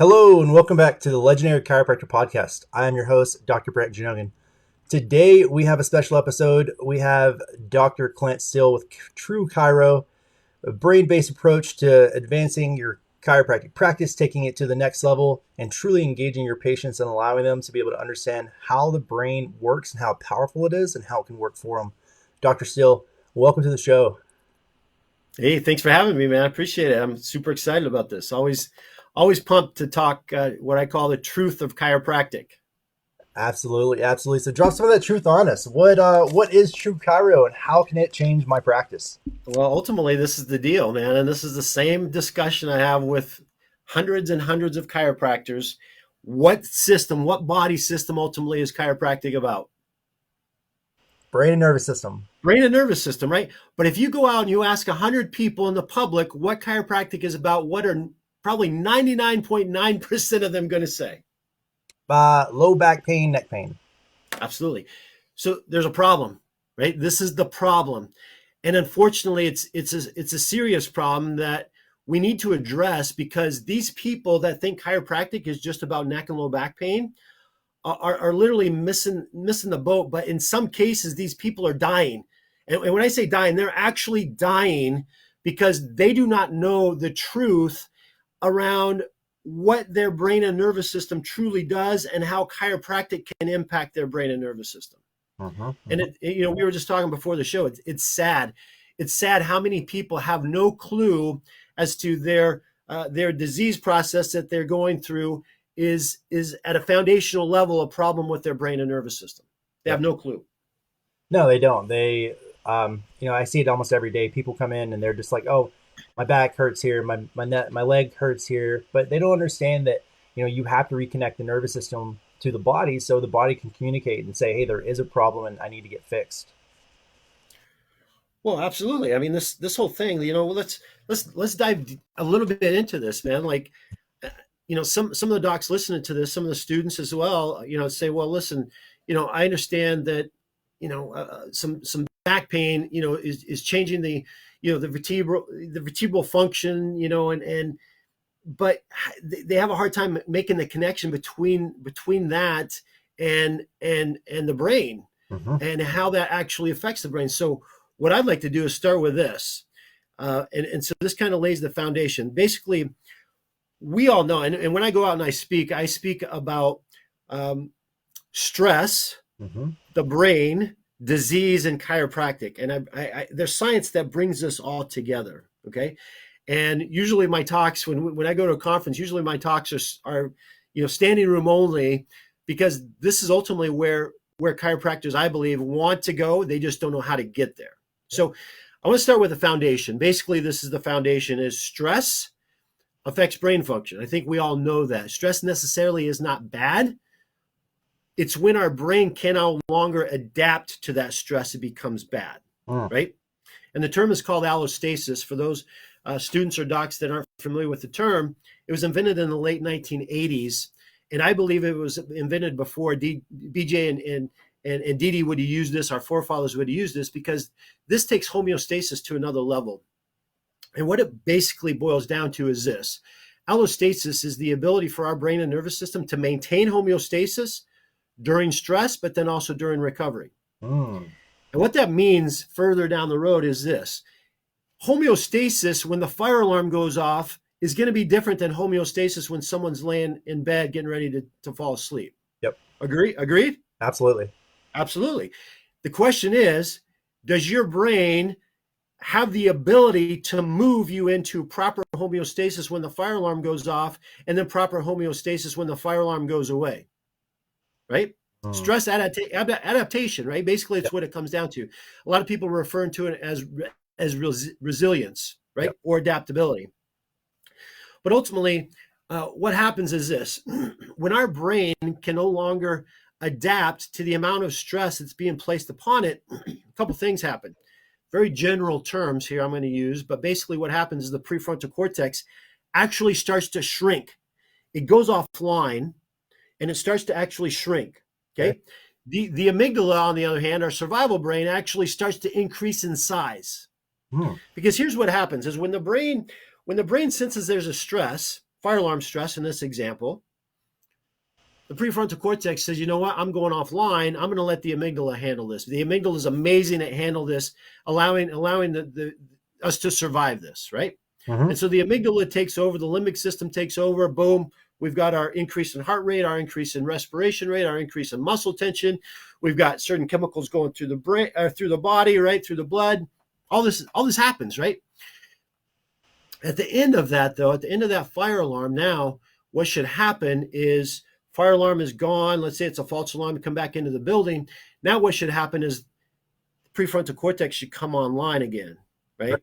Hello and welcome back to the Legendary Chiropractor Podcast. I am your host, Dr. Brett Janogan. Today we have a special episode. We have Dr. Clint Steele with TruChiro, a brain-based approach to advancing your chiropractic practice, taking it to the next level, and truly engaging your patients and allowing them to be able to understand how the brain works and how powerful it is and how it can work for them. Dr. Steele, welcome to the show. Hey, thanks for having me, man. I appreciate it. I'm super excited about this. Always pumped to talk what I call the truth of chiropractic. Absolutely, absolutely. So drop some of that truth on us. What is TruChiro and how can it change my practice? Well, ultimately, this is the deal, man. And this is the same discussion I have with hundreds and hundreds of chiropractors. What body system ultimately is chiropractic about? Brain and nervous system. Brain and nervous system, right? But if you go out and you ask 100 people in the public what chiropractic is about, what are probably 99.9% of them going to say? Low back pain, neck pain. Absolutely. So there's a problem, right? This is the problem. And unfortunately, it's a serious problem that we need to address, because these people that think chiropractic is just about neck and low back pain are literally missing the boat. But in some cases, these people are dying. And when I say dying, they're actually dying because they do not know the truth around what their brain and nervous system truly does and how chiropractic can impact their brain and nervous system. And we were just talking before the show. It's sad. It's sad how many people have no clue as to their disease process that they're going through is at a foundational level a problem with their brain and nervous system. They have no clue. No, they don't. I see it almost every day. People come in and they're just like, "Oh, my back hurts here, my leg hurts here," but they don't understand that you have to reconnect the nervous system to the body so the body can communicate and say, "Hey, there is a problem and I need to get fixed." Well, absolutely. I mean, this whole thing. Let's dive a little bit into this, man. Like, some of the docs listening to this, some of the students as well, say, "Well, listen, I understand that, some back pain, is changing the vertebral function, but they have a hard time making the connection between that and the brain and how that actually affects the brain." So what I'd like to do is start with this. And so this kind of lays the foundation. Basically, we all know, and when I go out and I speak about stress, the brain, disease, and chiropractic. And there's science that brings this all together. Okay. And usually my talks, when I go to a conference, usually my talks are standing room only, because this is ultimately where chiropractors, I believe, want to go. They just don't know how to get there. So I want to start with the foundation. Basically, this is the foundation: is stress affects brain function. I think we all know that. Stress necessarily is not bad. It's when our brain can no longer adapt to that stress, it becomes bad, right? And the term is called allostasis. For those students or docs that aren't familiar with the term, it was invented in the late 1980s. And I believe it was invented before BJ and Didi would have used this, our forefathers would have used this, because this takes homeostasis to another level. And what it basically boils down to is this: allostasis is the ability for our brain and nervous system to maintain homeostasis during stress, but then also during recovery. And what that means further down the road is this: homeostasis, when the fire alarm goes off, is going to be different than homeostasis when someone's laying in bed getting ready to fall asleep. Yep. Agreed? Absolutely. The question is, does your brain have the ability to move you into proper homeostasis when the fire alarm goes off, and then proper homeostasis when the fire alarm goes away? Right? Stress adaptation, right? Basically, it's what it comes down to. A lot of people are referring to it as resilience, right? Yep. Or adaptability. But ultimately, what happens is this: when our brain can no longer adapt to the amount of stress that's being placed upon it, a couple things happen. Very general terms here I'm going to use, but basically what happens is the prefrontal cortex actually starts to shrink. It goes offline and it starts to actually shrink. Okay. The amygdala, on the other hand, our survival brain, actually starts to increase in size. Because here's what happens: is when the brain senses there's a stress, fire alarm stress in this example, the prefrontal cortex says, you know what, I'm going offline. I'm going to let the amygdala handle this. The amygdala is amazing at handle this, allowing us to survive this, right? Mm-hmm. And so the amygdala takes over, the limbic system takes over, boom. We've got our increase in heart rate, our increase in respiration rate, our increase in muscle tension. We've got certain chemicals going through the brain, through the body, right, through the blood. All this happens, right? At the end of that, though, at the end of that fire alarm, now what should happen is fire alarm is gone. Let's say it's a false alarm, come back into the building. Now what should happen is prefrontal cortex should come online again, right?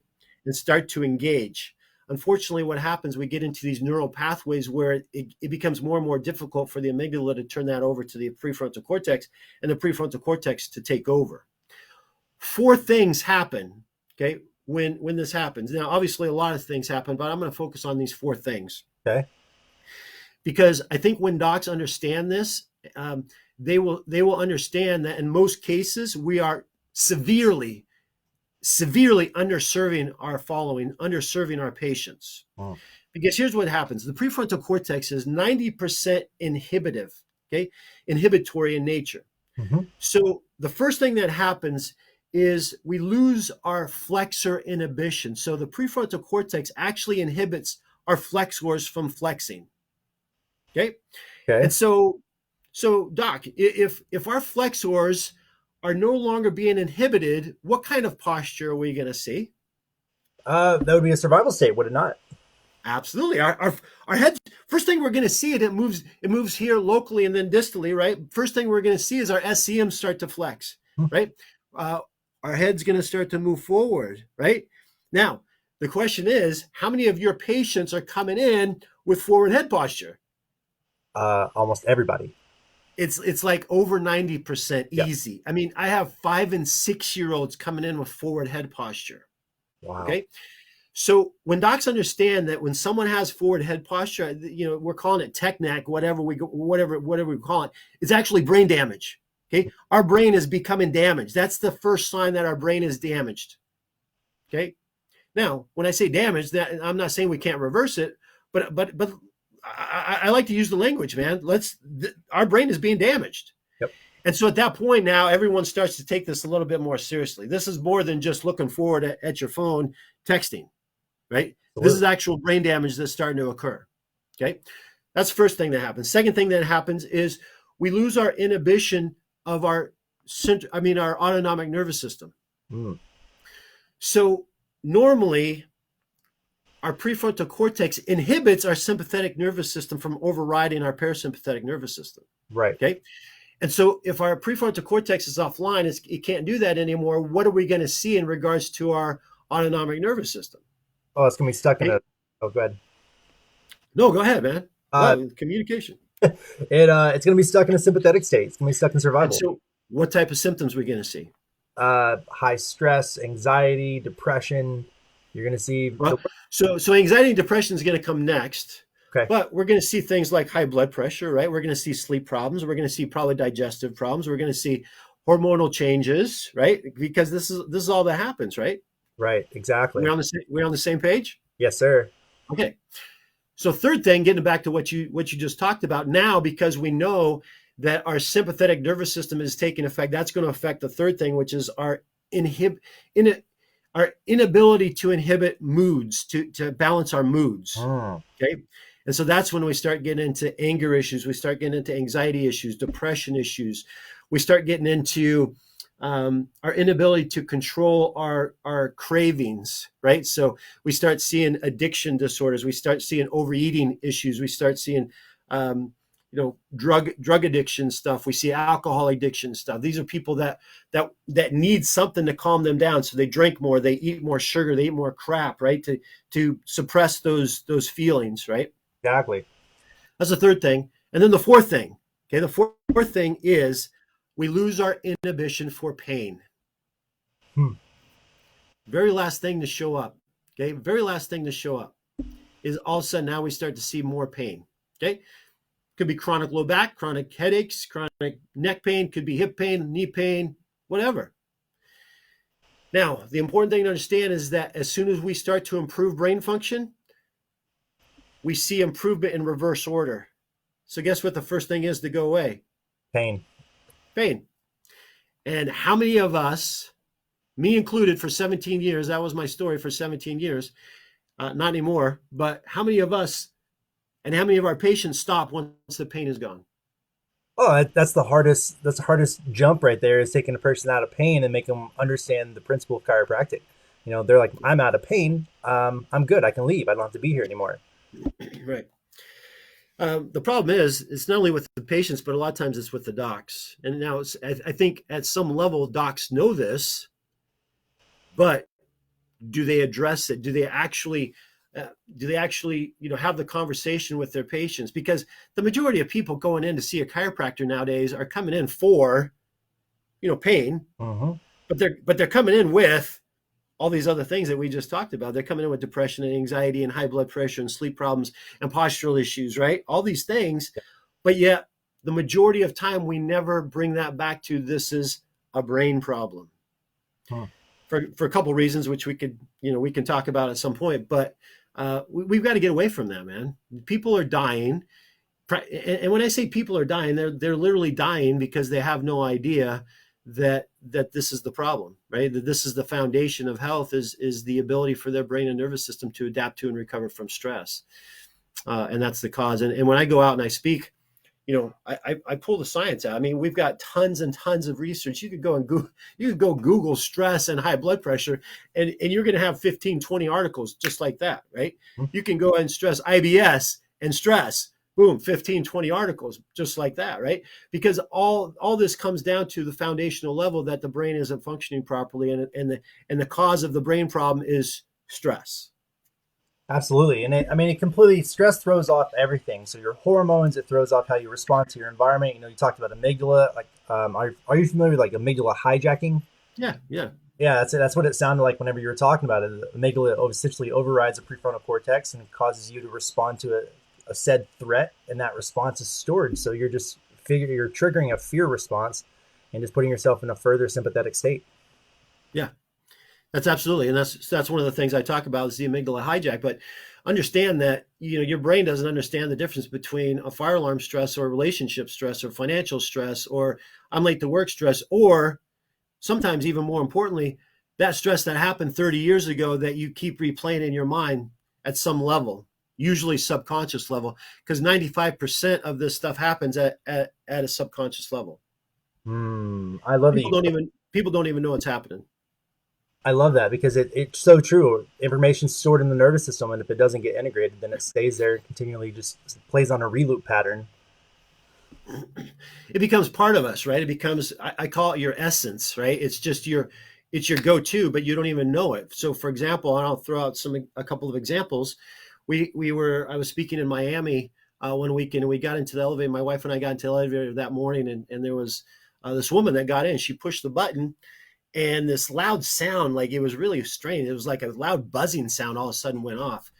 And start to engage. Unfortunately, what happens, we get into these neural pathways where it becomes more and more difficult for the amygdala to turn that over to the prefrontal cortex and the prefrontal cortex to take over. 4 things happen, okay, when this happens. Now, obviously, a lot of things happen, but I'm going to focus on these 4 things. Okay. Because I think when docs understand this, they will understand that in most cases, we are severely underserving our patients. Oh. Because here's what happens. The prefrontal cortex is 90% inhibitive, okay? Inhibitory in nature. Mm-hmm. So the first thing that happens is we lose our flexor inhibition. So the prefrontal cortex actually inhibits our flexors from flexing. Okay? And so doc, if our flexors are no longer being inhibited, what kind of posture are we going to see? That would be a survival state, would it not? Absolutely. Our head, first thing we're going to see it moves here locally and then distally, right? First thing we're going to see is our SCM start to flex, right? Our head's going to start to move forward, right? Now, the question is, how many of your patients are coming in with forward head posture? Almost everybody. It's like over 90% easy. Yep. I mean, I have 5 and 6 year olds coming in with forward head posture. Wow. Okay. So when docs understand that when someone has forward head posture, we're calling it tech neck, whatever we call it, it's actually brain damage. Okay. Our brain is becoming damaged. That's the first sign that our brain is damaged. Okay. Now, when I say damaged, that I'm not saying we can't reverse it, but I like to use the language, man. Our brain is being damaged. Yep. And so at that point now, everyone starts to take this a little bit more seriously. This is more than just looking forward at your phone texting, right? Absolutely. This is actual brain damage that's starting to occur. Okay. That's the first thing that happens. Second thing that happens is we lose our inhibition of our autonomic nervous system. So normally, our prefrontal cortex inhibits our sympathetic nervous system from overriding our parasympathetic nervous system. Right. Okay. And so if our prefrontal cortex is offline, it can't do that anymore. What are we going to see in regards to our autonomic nervous system? Oh, it's going to be stuck in a... Oh, go ahead. No, go ahead, man. Communication. It's going to be stuck in a sympathetic state. It's going to be stuck in survival. And so what type of symptoms are we going to see? High stress, anxiety, depression. You're going to see... So anxiety and depression is going to come next. Okay. But we're going to see things like high blood pressure, right? We're going to see sleep problems. We're going to see probably digestive problems. We're going to see hormonal changes, right? Because this is all that happens, right? Right. Exactly. We're on the same page? Yes, sir. Okay. So third thing, getting back to what you just talked about now, because we know that our sympathetic nervous system is taking effect, that's going to affect the third thing, which is our inability to inhibit moods, to balance our moods. Okay. And so that's when we start getting into anger issues. We start getting into anxiety issues, depression issues. We start getting into our inability to control our cravings, right? So we start seeing addiction disorders. We start seeing overeating issues. We start seeing, drug addiction stuff. We see alcohol addiction stuff. These are people that need something to calm them down. So they drink more, they eat more sugar, they eat more crap, right? To suppress those feelings, right? Exactly. That's the third thing. And then the fourth thing, okay? The fourth thing is we lose our inhibition for pain. Very last thing to show up, okay? Very last thing to show up is all of a sudden now we start to see more pain, okay? Could be chronic low back, chronic headaches, chronic neck pain, could be hip pain, knee pain, whatever. Now, the important thing to understand is that as soon as we start to improve brain function, we see improvement in reverse order. So guess what the first thing is to go away? Pain. Pain. And how many of us, me included, for 17 years, that was my story for 17 years, not anymore, but how many of us and how many of our patients stop once the pain is gone? Oh, that's the hardest. That's the hardest jump right there, is taking a person out of pain and make them understand the principle of chiropractic. They're like, I'm out of pain. I'm good. I can leave. I don't have to be here anymore. Right. The problem is, it's not only with the patients, but a lot of times it's with the docs. And now I think at some level, docs know this, but do they address it? Do they actually have the conversation with their patients? Because the majority of people going in to see a chiropractor nowadays are coming in for pain, Mm-hmm. but they're coming in with all these other things that we just talked about. They're coming in with depression and anxiety and high blood pressure and sleep problems and postural issues, right? All these things, but yet the majority of time we never bring that back to, this is a brain problem. Hmm. For a couple of reasons, which we can talk about at some point, but we've got to get away from that, man. People are dying, and when I say people are dying, they're literally dying because they have no idea that this is the problem, right? That this is the foundation of health, is the ability for their brain and nervous system to adapt to and recover from stress, and that's the cause. And when I go out and I speak, I pull the science out. I mean, we've got tons and tons of research. You could go Google stress and high blood pressure, and you're going to have 15, 20 articles just like that, right? You can go and stress IBS and stress, boom, 15, 20 articles just like that, right? Because all this comes down to the foundational level, that the brain isn't functioning properly, and the cause of the brain problem is stress. Absolutely. And it completely, stress throws off everything. So your hormones, it throws off how you respond to your environment. You talked about amygdala. Like, are you familiar with like amygdala hijacking? Yeah, yeah. Yeah, that's it. That's what it sounded like whenever you were talking about it. The amygdala essentially overrides the prefrontal cortex and causes you to respond to a said threat, and that response is stored. So you're triggering a fear response and just putting yourself in a further sympathetic state. Yeah. That's absolutely, and that's one of the things I talk about, is the amygdala hijack. But understand that your brain doesn't understand the difference between a fire alarm stress, or relationship stress, or financial stress, or I'm late to work stress, or sometimes even more importantly, that stress that happened 30 years ago that you keep replaying in your mind at some level, usually subconscious level, because 95% of this stuff happens at a subconscious level. I love it. People don't even know it's happening. I love that, because it's so true. Information's stored in the nervous system, and if it doesn't get integrated, then it stays there and continually just plays on a reloop pattern. It becomes part of us, right? It becomes, I call it your essence, right? It's your go-to, but you don't even know it. So for example, and I'll throw out a couple of examples. I was speaking in Miami one weekend, and we got into the elevator. My wife and I got into the elevator that morning, and there was this woman that got in. She pushed the button, and this loud sound, like, it was really strange. It was like a loud buzzing sound all of a sudden went off.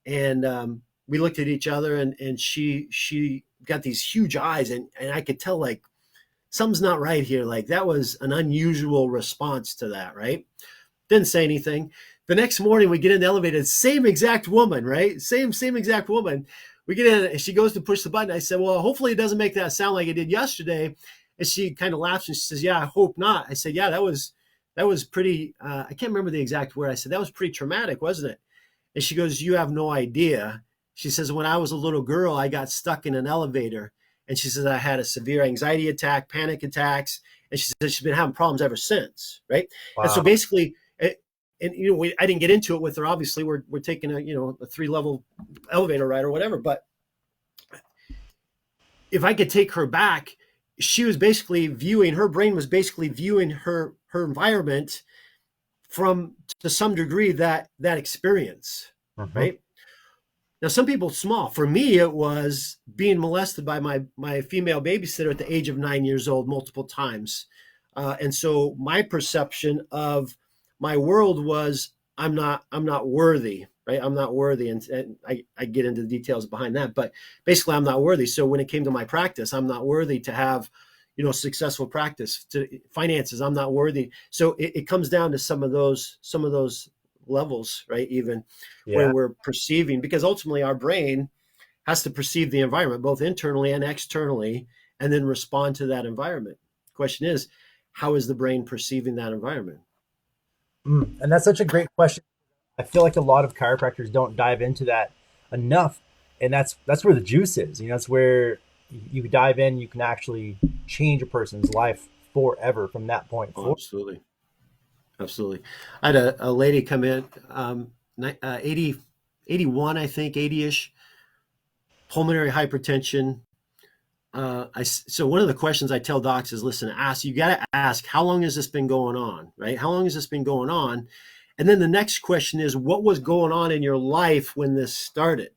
And we looked at each other, and she got these huge eyes, and I could tell, like, something's not right here. Like, that was an unusual response to that, right? Didn't say anything. The next morning we get in the elevator, same exact woman, right? Same exact woman. We get in, and she goes to push the button. I said, well, hopefully it doesn't make that sound like it did yesterday. And she kind of laughs, and she says, yeah, I hope not. I said, yeah, that was pretty, I can't remember the exact word. I said, that was pretty traumatic, wasn't it? And she goes, you have no idea. She says, when I was a little girl, I got stuck in an elevator. And she says, I had a severe anxiety attack, panic attacks. And she says, she's been having problems ever since. Right. Wow. And so basically, I didn't get into it with her. Obviously, we're taking a 3-level elevator ride or whatever. But if I could take her back, she was basically her brain was basically viewing her environment from, to some degree, that experience, right? Now, some people, small. For me, it was being molested by my female babysitter at the age of 9 years old multiple times. And so my perception of my world was, I'm not worthy, right? I'm not worthy. And I get into the details behind that, but basically I'm not worthy. So when it came to my practice, I'm not worthy to have, successful practice, to finances. I'm not worthy. So it comes down to some of those levels, right? Even where Yeah. we're perceiving, because ultimately our brain has to perceive the environment both internally and externally, and then respond to that environment. The question is, how is the brain perceiving that environment? And that's such a great question. I feel like a lot of chiropractors don't dive into that enough, and that's where the juice is. That's where you dive in. You can actually change a person's life forever from that point Oh, forward. absolutely. Absolutely. I had a lady come in, 80, 81, I think, 80-ish, pulmonary hypertension. So one of the questions I tell docs is, listen, you got to ask, how long has this been going on, right? How long has this been going on? And then the next question is, what was going on in your life when this started?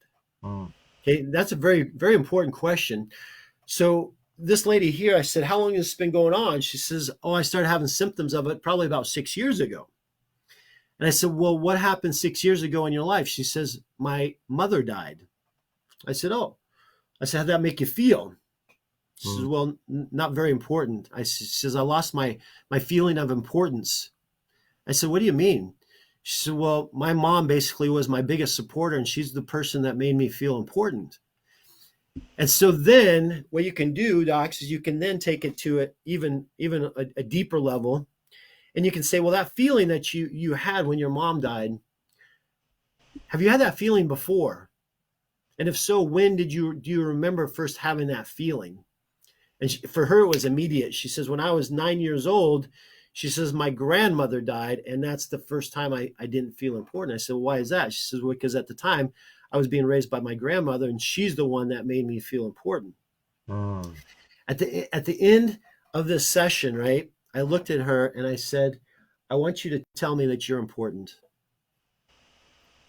Mm. Okay, that's a very, very important question. So this lady here, I said, how long has this been going on? She says, oh, I started having symptoms of it probably about 6 years ago. And I said, well, what happened 6 years ago in your life? She says, my mother died. I said, oh. I said, how'd that make you feel? She says, Mm. well, not very important. She says, I lost my feeling of importance. I said, what do you mean? She said, well, my mom basically was my biggest supporter, and she's the person that made me feel important. And so then what you can do, docs, is you can then take it to even a deeper level. And you can say, well, that feeling that you had when your mom died, have you had that feeling before? And if so, when do you remember first having that feeling? And for her, it was immediate. She says, when I was 9 years old, she says, my grandmother died. And that's the first time I didn't feel important. I said, well, why is that? She says, well, because at the time I was being raised by my grandmother, and she's the one that made me feel important. Mm. At the end of this session, right, I looked at her and I said, I want you to tell me that you're important.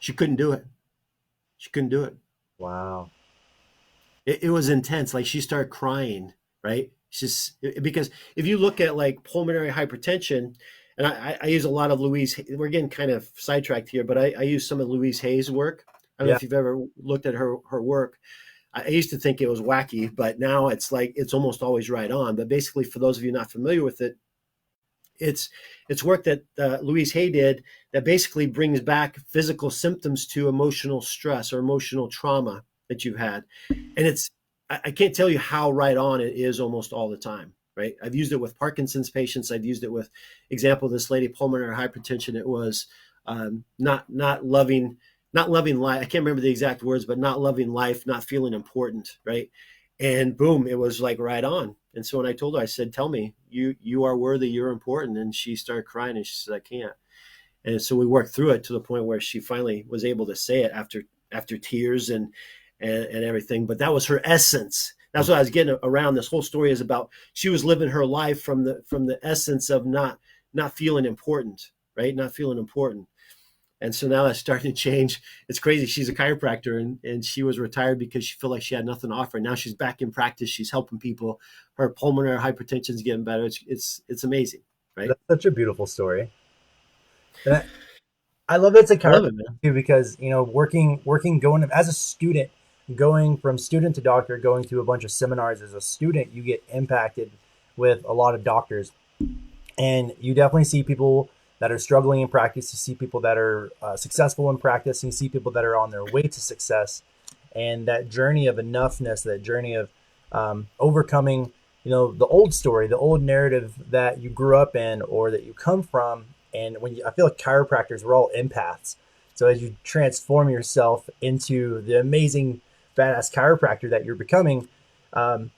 She couldn't do it. She couldn't do it. Wow. It was intense. Like she started crying, right? Because if you look at like pulmonary hypertension, and I use a lot of Louise, we're getting kind of sidetracked here, but I use some of Louise Hay's work. I don't know Yeah. if you've ever looked at her work. I used to think it was wacky, but now it's like it's almost always right on. But basically, for those of you not familiar with it, it's work that Louise Hay did that basically brings back physical symptoms to emotional stress or emotional trauma that you've had, and I can't tell you how right on it is almost all the time. Right, I've used it with Parkinson's patients. I've used it with, example, this lady, pulmonary hypertension. It was not loving life. I can't remember the exact words, but not loving life, not feeling important. Right, and boom, it was like right on. And so when I told her, I said, tell me, you are worthy, you're important. And she started crying and she said, I can't. And so we worked through it to the point where she finally was able to say it after tears and everything. But that was her essence. That's what I was getting around. This whole story is about, she was living her life from the essence of not feeling important, right? Not feeling important. And so now that's starting to change. It's crazy. She's a chiropractor, and she was retired because she felt like she had nothing to offer. Now she's back in practice. She's helping people. Her pulmonary hypertension is getting better. It's amazing, right? That's such a beautiful story. And I love that it's a I love chiropractor it, man. too, because working going as a student, going from student to doctor, going through a bunch of seminars as a student, you get impacted with a lot of doctors, and you definitely see people that are struggling in practice. You see people that are successful in practice, and you see people that are on their way to success. And that journey of enoughness, that journey of overcoming, the old story, the old narrative that you grew up in or that you come from. And I feel like chiropractors, we're all empaths. So as you transform yourself into the amazing, badass chiropractor that you're becoming, um,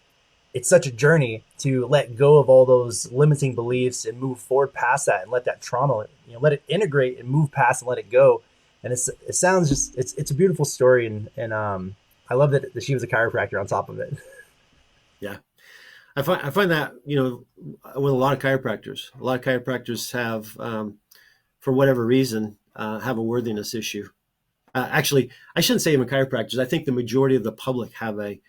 it's such a journey to let go of all those limiting beliefs and move forward past that and let that trauma, let it integrate and move past and let it go. And it sounds just, it's a beautiful story. And I love that she was a chiropractor on top of it. Yeah. I find that, with a lot of chiropractors have, for whatever reason, have a worthiness issue. Actually, I shouldn't say even chiropractors. I think the majority of the public have a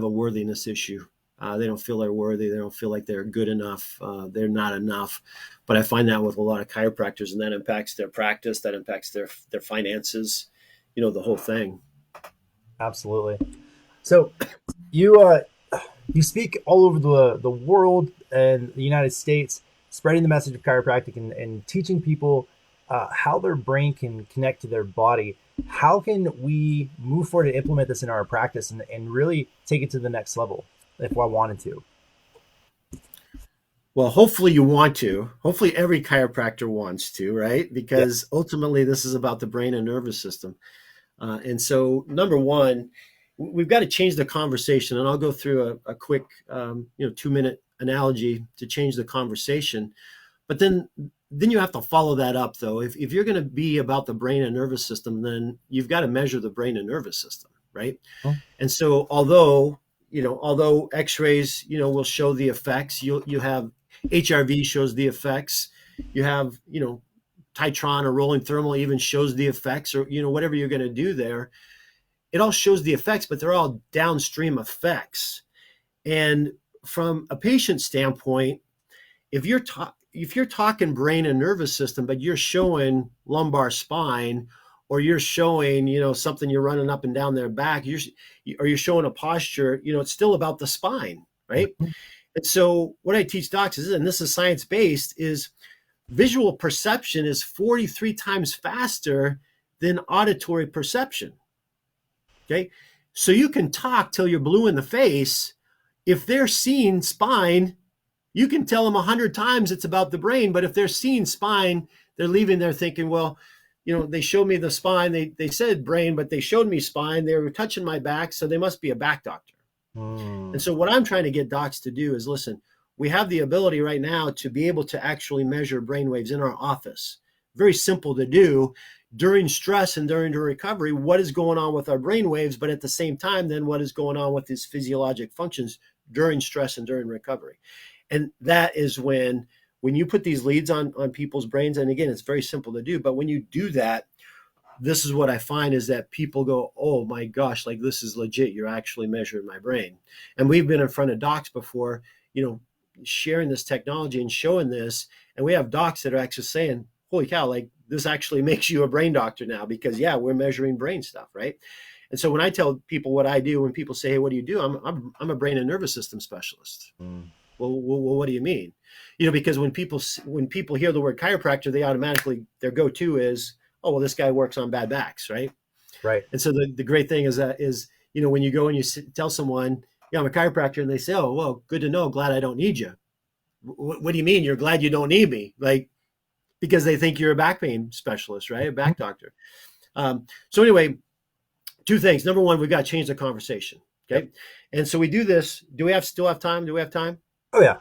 worthiness issue. They don't feel they're worthy. They don't feel like they're good enough. They're not enough. But I find that with a lot of chiropractors, and that impacts their practice. That impacts their finances. The whole thing. Absolutely. So you you speak all over the world and the United States, spreading the message of chiropractic and teaching people how their brain can connect to their body. How can we move forward to implement this in our practice and really take it to the next level if I wanted to? Well, hopefully you want to. Hopefully every chiropractor wants to, right? Yeah. Because ultimately this is about the brain and nervous system. And so, number one, we've got to change the conversation. And I'll go through a quick, 2-minute analogy to change the conversation. But then you have to follow that up, though. If you're going to be about the brain and nervous system, then you've got to measure the brain and nervous system, right? Oh. And so, although X-rays, will show the effects, you have HRV shows the effects, you have, Titron or rolling thermal even shows the effects, or whatever you're going to do there, it all shows the effects, but they're all downstream effects. And from a patient standpoint, if you're talking brain and nervous system, but you're showing lumbar spine, or you're showing something, you're running up and down their back, or you're showing a posture, it's still about the spine, right? Mhm. And so what I teach docs is, and this is science based, is visual perception is 43 times faster than auditory perception. Okay. So you can talk till you're blue in the face. If they're seeing spine, you can tell them 100 times it's about the brain. But if they're seeing spine, they're leaving there thinking, well, they showed me the spine. They said brain, but they showed me spine. They were touching my back. So they must be a back doctor. And Mm. so what I'm trying to get docs to do is, listen, we have the ability right now to be able to actually measure brainwaves in our office. Very simple to do during stress and during the recovery. What is going on with our brainwaves, but at the same time, then what is going on with these physiologic functions during stress and during recovery? And that is when you put these leads on people's brains, and again, it's very simple to do, but when you do that, this is what I find is that people go, oh my gosh, like this is legit. You're actually measuring my brain. And we've been in front of docs before, sharing this technology and showing this. And we have docs that are actually saying, holy cow, like this actually makes you a brain doctor now, because yeah, we're measuring brain stuff, right? And so when I tell people what I do, when people say, hey, what do you do? I'm a brain and nervous system specialist. Mm. Well, what do you mean? Because when people hear the word chiropractor, they automatically, their go-to is, oh, well, this guy works on bad backs, right? Right. And so the great thing is when you go and you tell someone, yeah, I'm a chiropractor, and they say, oh, well, good to know. Glad I don't need you. What do you mean you're glad you don't need me? Like, because they think you're a back pain specialist, right? A back doctor. So anyway, two things. Number one, we've got to change the conversation. Okay. Yep. And so we do this. Do we still have time? Do we have time? Oh yeah,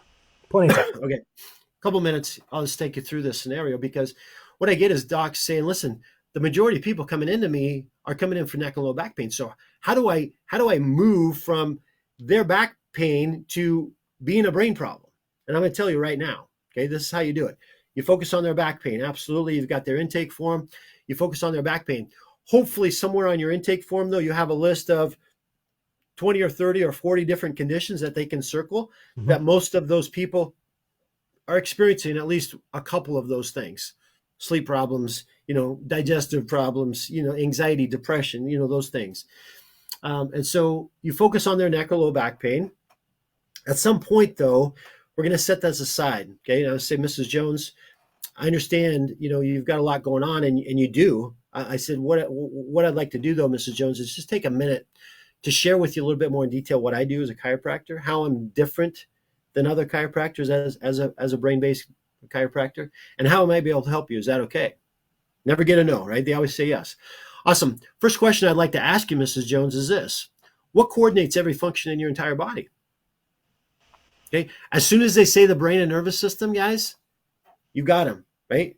plenty of time. Okay. A couple minutes. I'll just take you through this scenario, because what I get is docs saying, listen, the majority of people coming into me are coming in for neck and low back pain. So how do I move from their back pain to being a brain problem? And I'm going to tell you right now. Okay. This is how you do it. You focus on their back pain. Absolutely. You've got their intake form. You focus on their back pain. Hopefully somewhere on your intake form, though, you have a list of 20 or 30 or 40 different conditions that they can circle, Mm-hmm. that most of those people are experiencing at least a couple of those things: sleep problems, digestive problems, anxiety, depression, those things. And so you focus on their neck or low back pain. At some point, though, we're going to set that aside. Okay. I say, Mrs. Jones, I understand, you've got a lot going on, and you do. I said, what I'd like to do, though, Mrs. Jones, is just take a minute to share with you a little bit more in detail what I do as a chiropractor, how I'm different than other chiropractors as a brain-based chiropractor, and how I might be able to help you. Is that okay? Never get a no, right? They always say yes. Awesome. First question I'd like to ask you, Mrs. Jones, is this: what coordinates every function in your entire body? Okay. As soon as they say the brain and nervous system, guys, you got them, right?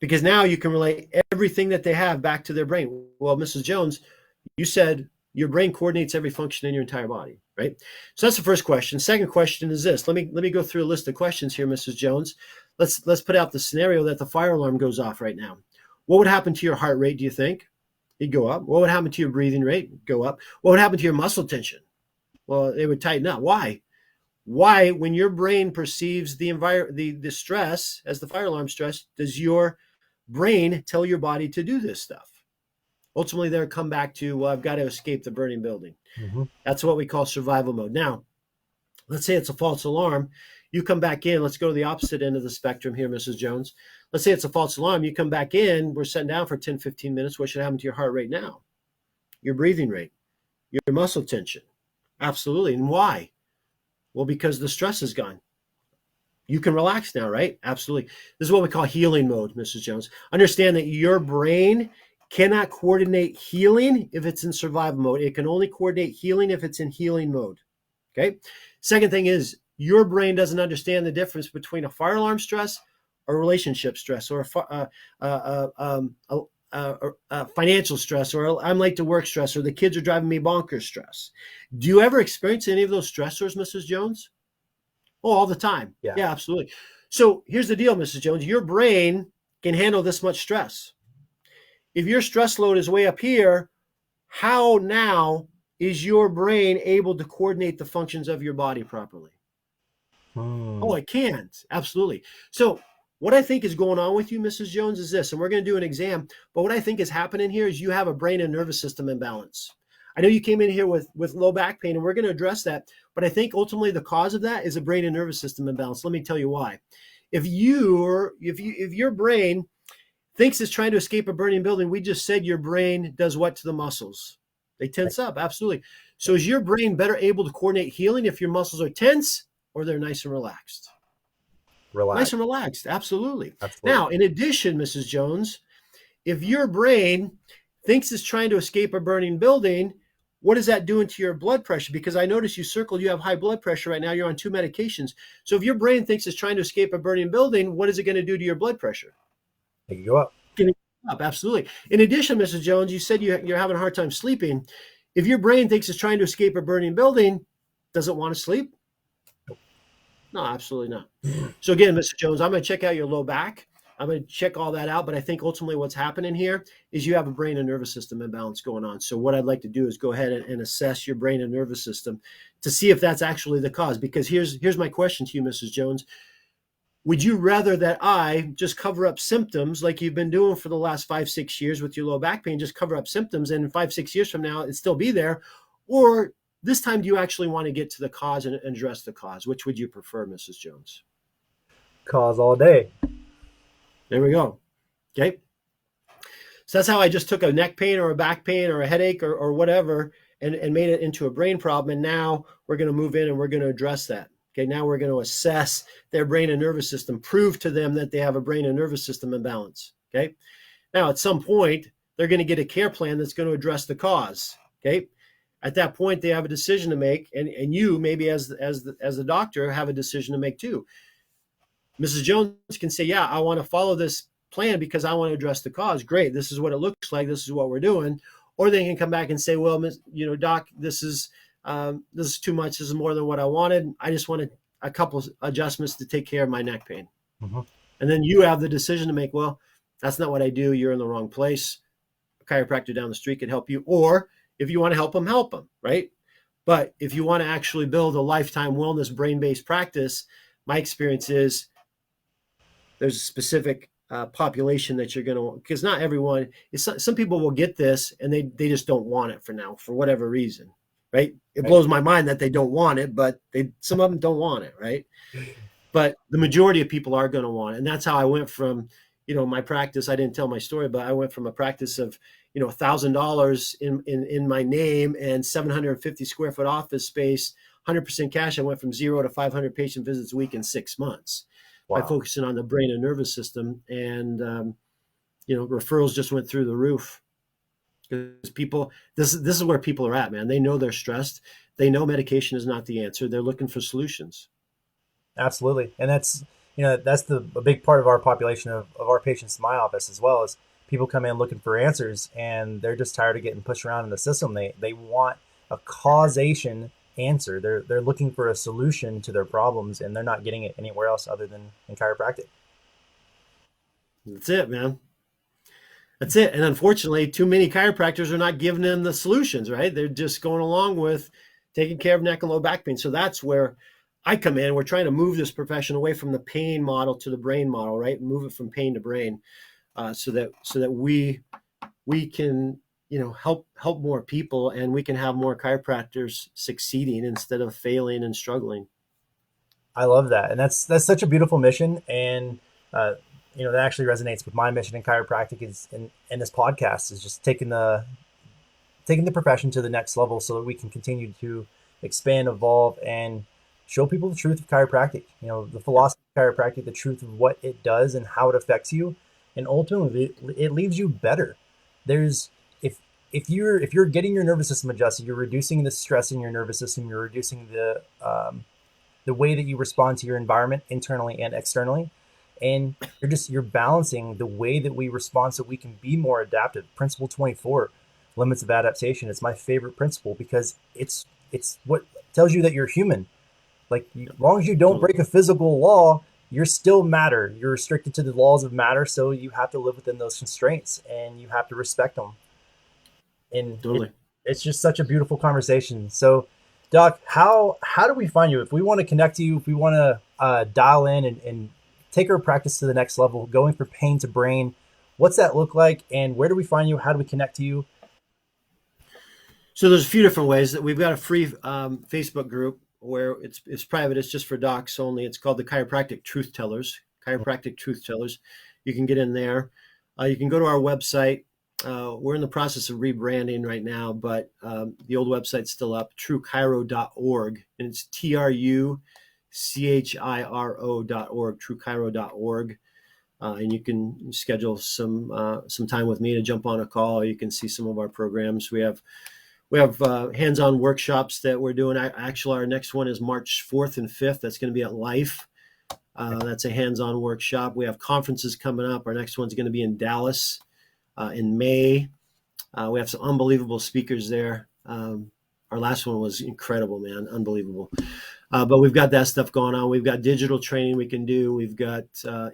Because now you can relate everything that they have back to their brain. Well, Mrs. Jones, you said your brain coordinates every function in your entire body, right? So that's the first question. Second question is this. Let me go through a list of questions here, Mrs. Jones. Let's put out the scenario that the fire alarm goes off right now. What would happen to your heart rate, do you think? It'd go up. What would happen to your breathing rate? Go up. What would happen to your muscle tension? Well, it would tighten up. Why? Why, when your brain perceives the stress as the fire alarm stress, does your brain tell your body to do this stuff? Ultimately, they'll come back to, well, I've got to escape the burning building. Mm-hmm. That's what we call survival mode. Now, let's say it's a false alarm. You come back in. Let's go to the opposite end of the spectrum here, Mrs. Jones. Let's say it's a false alarm. You come back in. We're sitting down for 10, 15 minutes. What should happen to your heart rate now? Your breathing rate, your muscle tension. Absolutely. And why? Well, because the stress is gone. You can relax now, right? Absolutely. This is what we call healing mode, Mrs. Jones. Understand that your brain cannot coordinate healing if it's in survival mode. It can only coordinate healing if it's in healing mode. Okay. Second thing is your brain doesn't understand the difference between a fire alarm stress or relationship stress or a financial stress or I'm late to work stress or the kids are driving me bonkers stress. Do you ever experience any of those stressors, Mrs. Jones? Oh, all the time. Yeah. Yeah, absolutely. So here's the deal, Mrs. Jones. Your brain can handle this much stress. If your stress load is way up here, how now is your brain able to coordinate the functions of your body properly? Oh, it can't. Absolutely. So what I think is going on with you, Mrs. Jones, is this, and we're going to do an exam, but what I think is happening here is you have a brain and nervous system imbalance. I know you came in here with low back pain, and we're going to address that, but I think ultimately the cause of that is a brain and nervous system imbalance. Let me tell you why. If your brain thinks it's trying to escape a burning building, we just said your brain does what to the muscles? They tense up, absolutely. So is your brain better able to coordinate healing if your muscles are tense or they're nice and relaxed? Relax. Nice and relaxed, absolutely. Absolutely. Now, in addition, Mrs. Jones, if your brain thinks it's trying to escape a burning building, what is that doing to your blood pressure? Because I noticed you circled you have high blood pressure right now. You're on 2 medications. So if your brain thinks it's trying to escape a burning building, what is it going to do to your blood pressure? It can go up. Up, absolutely. In addition, Mrs. Jones, you said you're having a hard time sleeping. If your brain thinks it's trying to escape a burning building, does it want to sleep? No, absolutely not. So again, Mr. Jones, I'm going to check out your low back. I'm going to check all that out. But I think ultimately what's happening here is you have a brain and nervous system imbalance going on. So what I'd like to do is go ahead and assess your brain and nervous system to see if that's actually the cause. Because here's my question to you, Mrs. Jones. Would you rather that I just cover up symptoms like you've been doing for the last 5-6 years with your low back pain, just cover up symptoms, and 5-6 years from now, it'd still be there? Or this time, do you actually want to get to the cause and address the cause? Which would you prefer, Mrs. Jones? Cause all day. There we go. Okay. So that's how I just took a neck pain or a back pain or a headache or whatever and made it into a brain problem. And now we're going to move in and we're going to address that. Okay, now we're going to assess their brain and nervous system, prove to them that they have a brain and nervous system imbalance. Okay, now at some point, they're going to get a care plan that's going to address the cause. Okay, at that point, they have a decision to make, and you maybe as the doctor have a decision to make too. Mrs. Jones can say, yeah, I want to follow this plan because I want to address the cause. Great, this is what it looks like. This is what we're doing. Or they can come back and say, well, doc, this is too much. This is more than what I wanted. I just wanted a couple of adjustments to take care of my neck pain. Mm-hmm. And then you have the decision to make, well, that's not what I do. You're in the wrong place. A chiropractor down the street could help you. Or if you want to help them, right? But if you want to actually build a lifetime wellness brain-based practice, my experience is there's a specific population that you're going to, because not everyone, some people will get this and they just don't want it for now, for whatever reason. Right? It blows my mind that they don't want it, but some of them don't want it, right? But the majority of people are going to want it. And that's how I went from, my practice. I didn't tell my story, but I went from a practice of, $1,000 in my name and 750 square foot office space, 100% cash. I went from 0 to 500 patient visits a week in 6 months. Wow. By focusing on the brain and nervous system. And, referrals just went through the roof. Because people, this is where people are at, man. They know they're stressed. They know medication is not the answer. They're looking for solutions. Absolutely, and that's a big part of our population of our patients in my office as well. Is people come in looking for answers, and they're just tired of getting pushed around in the system. They want a causation answer. They're looking for a solution to their problems, and they're not getting it anywhere else other than in chiropractic. That's it, man. That's it. And unfortunately, too many chiropractors are not giving them the solutions, right? They're just going along with taking care of neck and low back pain. So that's where I come in. We're trying to move this profession away from the pain model to the brain model, right? Move it from pain to brain, so that we can, help more people, and we can have more chiropractors succeeding instead of failing and struggling. I love that, and that's such a beautiful mission, and uh, that actually resonates with my mission in chiropractic. Is in this podcast is just taking the profession to the next level, so that we can continue to expand, evolve, and show people the truth of chiropractic. The Yep, philosophy of chiropractic, the truth of what it does and how it affects you, and ultimately it leaves you better. There's if you're getting your nervous system adjusted, you're reducing the stress in your nervous system. You're reducing the way that you respond to your environment internally and externally, and you're balancing the way that we respond so we can be more adaptive. Principle 24, limits of adaptation, is my favorite principle because it's what tells you that you're human. Like, yep, as long as you don't totally, break a physical law, you're still matter. You're restricted to the laws of matter, so you have to live within those constraints and you have to respect them. And totally. it's just such a beautiful conversation. So, Doc, how do we find you if we want to connect to you? If we want to dial in and take our practice to the next level, going from pain to brain, what's that look like? And where do we find you? How do we connect to you? So there's a few different ways that we've got a free Facebook group where it's private. It's just for docs only. It's called the Chiropractic Truth Tellers. Chiropractic Truth Tellers. You can get in there. You can go to our website. We're in the process of rebranding right now, but the old website's still up. TruChiro.org, and it's TruChiro.org. TruChiro.org. And you can schedule some time with me to jump on a call. You can see some of our programs. We have hands-on workshops that we're doing. Actually, our next one is March 4th and 5th. That's going to be at Life. That's a hands-on workshop. We have conferences coming up. Our next one's going to be in Dallas in May. We have some unbelievable speakers there. Our last one was incredible, man, unbelievable. But we've got that stuff going on. We've got digital training we can do. We've got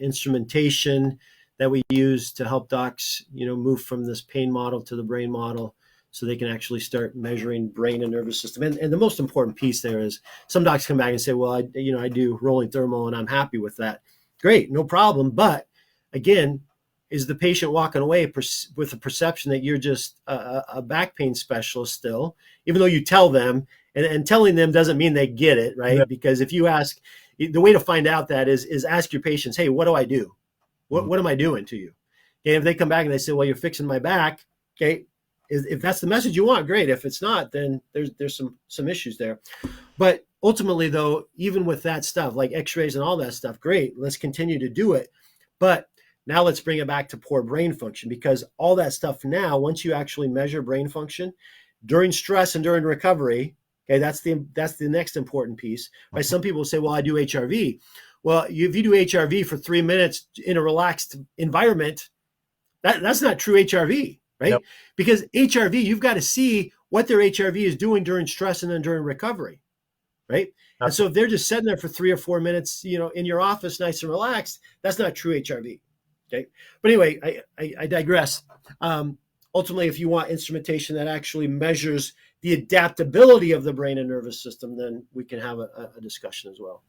instrumentation that we use to help docs, move from this pain model to the brain model, so they can actually start measuring brain and nervous system. And the most important piece there is some docs come back and say, well, I do rolling thermal and I'm happy with that. Great, no problem. But again, is the patient walking away with the perception that you're just a back pain specialist still, even though you tell them, and telling them doesn't mean they get it, Yeah. right? Because if you ask, the way to find out that is ask your patients, hey, what do I do? What am I doing to you? Okay, if they come back and they say, well, you're fixing my back, okay, if that's the message you want, great. If it's not, then there's some issues there. But ultimately, though, even with that stuff like X-rays and all that stuff, great. Let's continue to do it. But now let's bring it back to poor brain function, because all that stuff now, once you actually measure brain function during stress and during recovery, okay, that's the next important piece. Right? Some people say, well, I do HRV. Well, if you do HRV for 3 minutes in a relaxed environment, that's not true HRV, right? Nope. Because HRV, you've got to see what their HRV is doing during stress and then during recovery, right? And so Absolutely. if they're just sitting there for 3 or 4 minutes, in your office, nice and relaxed, that's not true HRV. Okay. But anyway, I digress. Ultimately, if you want instrumentation that actually measures the adaptability of the brain and nervous system, then we can have a discussion as well.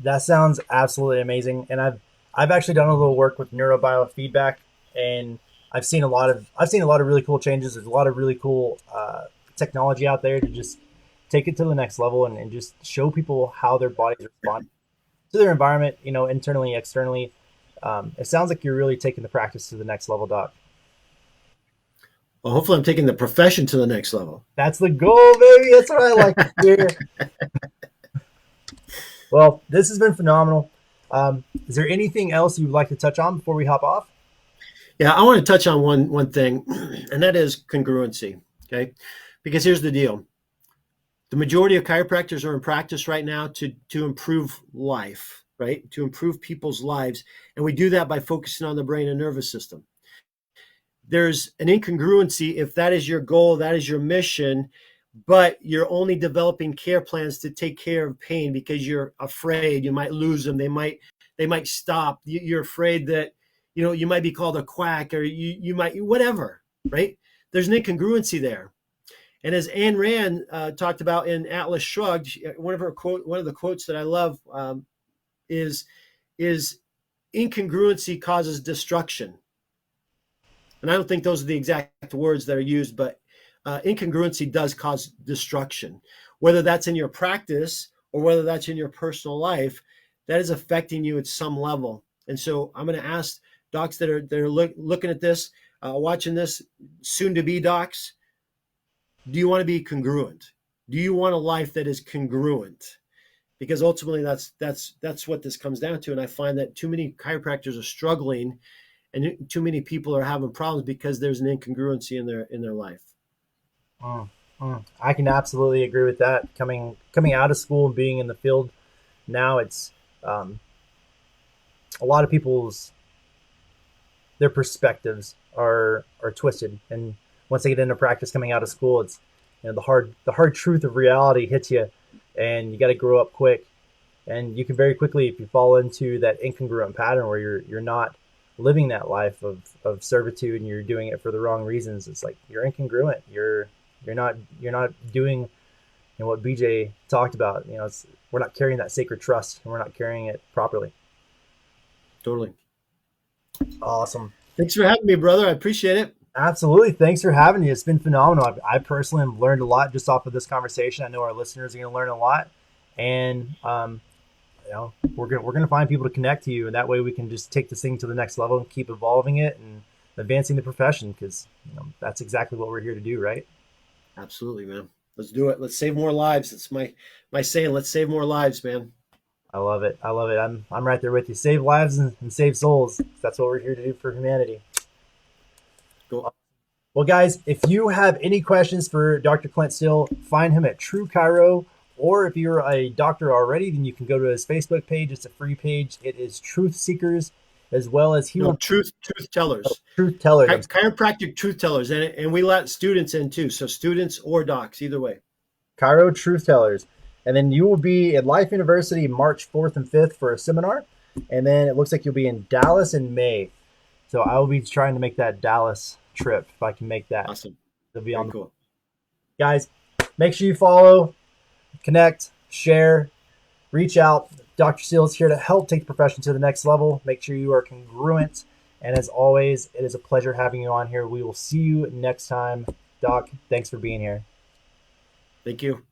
That sounds absolutely amazing. And I've actually done a little work with neurobiofeedback, and I've seen a lot of really cool changes. There's a lot of really cool technology out there to just take it to the next level and just show people how their bodies respond to their environment, internally, externally. It sounds like you're really taking the practice to the next level, Doc. Well, hopefully, I'm taking the profession to the next level. That's the goal, baby. That's what I like to hear. Well, this has been phenomenal. Is there anything else you'd like to touch on before we hop off? Yeah, I want to touch on one thing, and that is congruency. Okay, because here's the deal: the majority of chiropractors are in practice right now to improve life, right? To improve people's lives, and we do that by focusing on the brain and nervous system. There's an incongruency if that is your goal, that is your mission, but you're only developing care plans to take care of pain because you're afraid you might lose them. They might stop. You're afraid that you might be called a quack, or you might whatever, right? There's an incongruency there. And as Ayn Rand talked about in Atlas Shrugged, one of the quotes that I love is incongruency causes destruction. And I don't think those are the exact words that are used, but incongruency does cause destruction, whether that's in your practice or whether that's in your personal life, that is affecting you at some level. And so I'm going to ask docs that are looking at this, watching this, soon to be docs, do you want to be congruent? Do you want a life that is congruent? Because ultimately that's what this comes down to. And I find that too many chiropractors are struggling, and too many people are having problems because there's an incongruency in their life. I can absolutely agree with that. Coming out of school and being in the field now, it's a lot of their perspectives are twisted, and once they get into practice coming out of school, it's the hard truth of reality hits you, and you got to grow up quick. And you can very quickly, if you fall into that incongruent pattern where you're not living that life of servitude and you're doing it for the wrong reasons, it's like you're incongruent. You're not doing what BJ talked about. We're not carrying that sacred trust, and we're not carrying it properly. Totally. Awesome. Thanks for having me, brother. I appreciate it. Absolutely. Thanks for having me. It's been phenomenal. I personally have learned a lot just off of this conversation. I know our listeners are going to learn a lot, and we're gonna find people to connect to you, and that way we can just take this thing to the next level and keep evolving it and advancing the profession, because that's exactly what we're here to do, right? Absolutely, man. Let's do it. Let's save more lives. It's my saying. Let's save more lives, man. I love it. I love it. I'm right there with you. Save lives and save souls. That's what we're here to do for humanity. Cool. Well, guys, if you have any questions for Dr. Clint Steele, find him at TruChiro, or if you're a doctor already, then you can go to his Facebook page. It's a free page. It is Truth Seekers, as well as truth tellers. Truth Tellers. Chiropractic truth tellers, and we let students in too. So students or docs, either way. Chiro Truth Tellers. And then you will be at Life University March 4th and 5th for a seminar. And then it looks like you'll be in Dallas in May. So I will be trying to make that Dallas trip if I can make that. Awesome. It'll be on. Cool. Guys, make sure you follow, connect, share, reach out. Dr. Steele is here to help take the profession to the next level. Make sure you are congruent. And as always, it is a pleasure having you on here. We will see you next time. Doc, thanks for being here. Thank you.